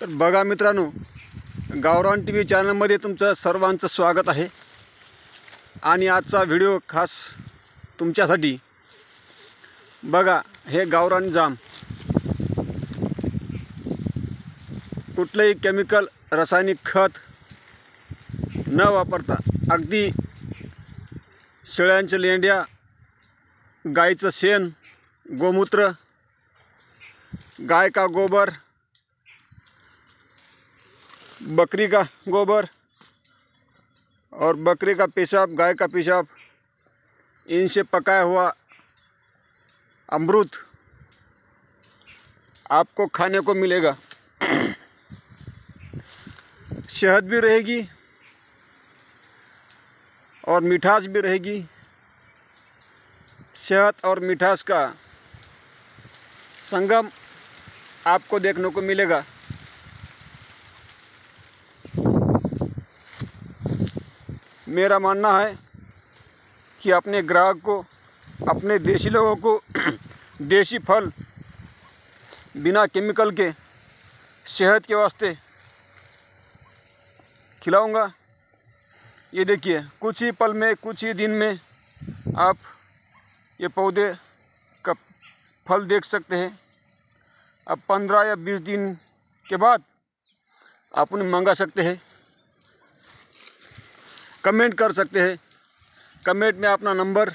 तर बघा मित्रांनो, गावरान टीव्ही चॅनलमध्ये तुमचं सर्वांचं स्वागत आहे। आणि आजचा व्हिडिओ खास तुमच्यासाठी। बघा, हे गावरान जाम कुठलेही केमिकल रासायनिक खत न वापरता अगदी शेळ्यांच्या लेंड्या, गाईचं शेण, गोमूत्र, गाय का गोबर, बकरी का गोबर और बकरी का पेशाब, गाय का पेशाब, इनसे पकाया हुआ अमृत आपको खाने को मिलेगा। शहद भी रहेगी और मिठास भी रहेगी। शहद और मिठास का संगम आपको देखने को मिलेगा। मेरा मानना है कि अपने ग्राहक को, अपने देशी लोगों को देसी फल बिना केमिकल के सेहत के वास्ते खिलाऊंगा। ये देखिए, कुछ ही पल में, कुछ ही दिन में आप ये पौधे का फल देख सकते हैं। अब 15 या 20 दिन के बाद आप उन्हें मंगा सकते हैं, कमेंट कर सकते हैं। कमेंट में अपना नंबर,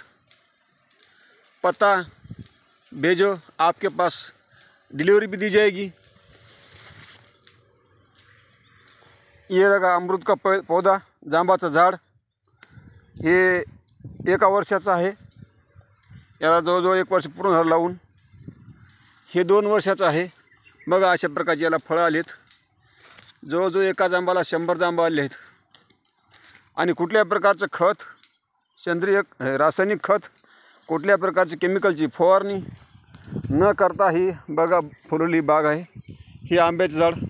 पता भेजो, आपके पास डिलीवरी भी दी जाएगी। ये रहा अमृत का पौधा, जांबाचं झाड। हे 1 वर्षाचं आहे। याला जवळजवळ 1 वर्ष पूर्ण झालं लावून। हे 2 वर्षाचं आहे। बघा, अशा प्रकारचे याला फळं आलेत। जवळजवळ एका जांबाला 100 जांब आले आहेत। आणि कुठल्या प्रकारचं खत, सेंद्रिय रासायनिक खत, कुठल्या प्रकारची केमिकलची फवारणी न करता ही बघा फुललेली बाग आहे। ही आंब्याचं झाड।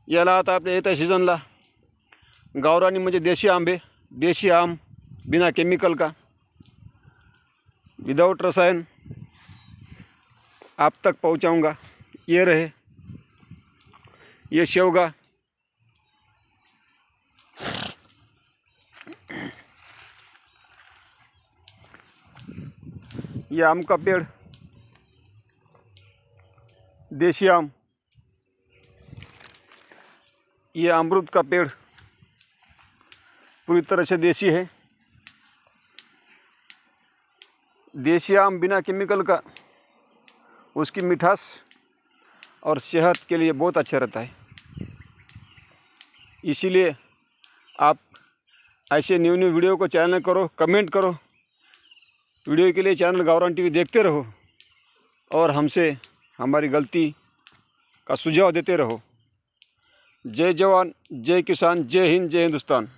याला आता आपल्या येत्या सीजनला गावरानी म्हणजे देशी आंबे, देशी आम बिना केमिकल का, विदाउट रसायन आप तक पहुंचाऊंगा। ये रहे, ये शेवगा, ये आम का पेड़, देशी आम, ये अमरूद का पेड़ पूरी तरह से देसी है। देसी आम बिना केमिकल का, उसकी मिठास और सेहत के लिए बहुत अच्छा रहता है। इसीलिए आप ऐसे न्यू न्यू वीडियो को चैनल करो, कमेंट करो। वीडियो के लिए चैनल गावरान टीवी देखते रहो और हमसे हमारी गलती का सुझाव देते रहो। जय जवान, जय किसान, जय हिंद, जय हिंदुस्तान।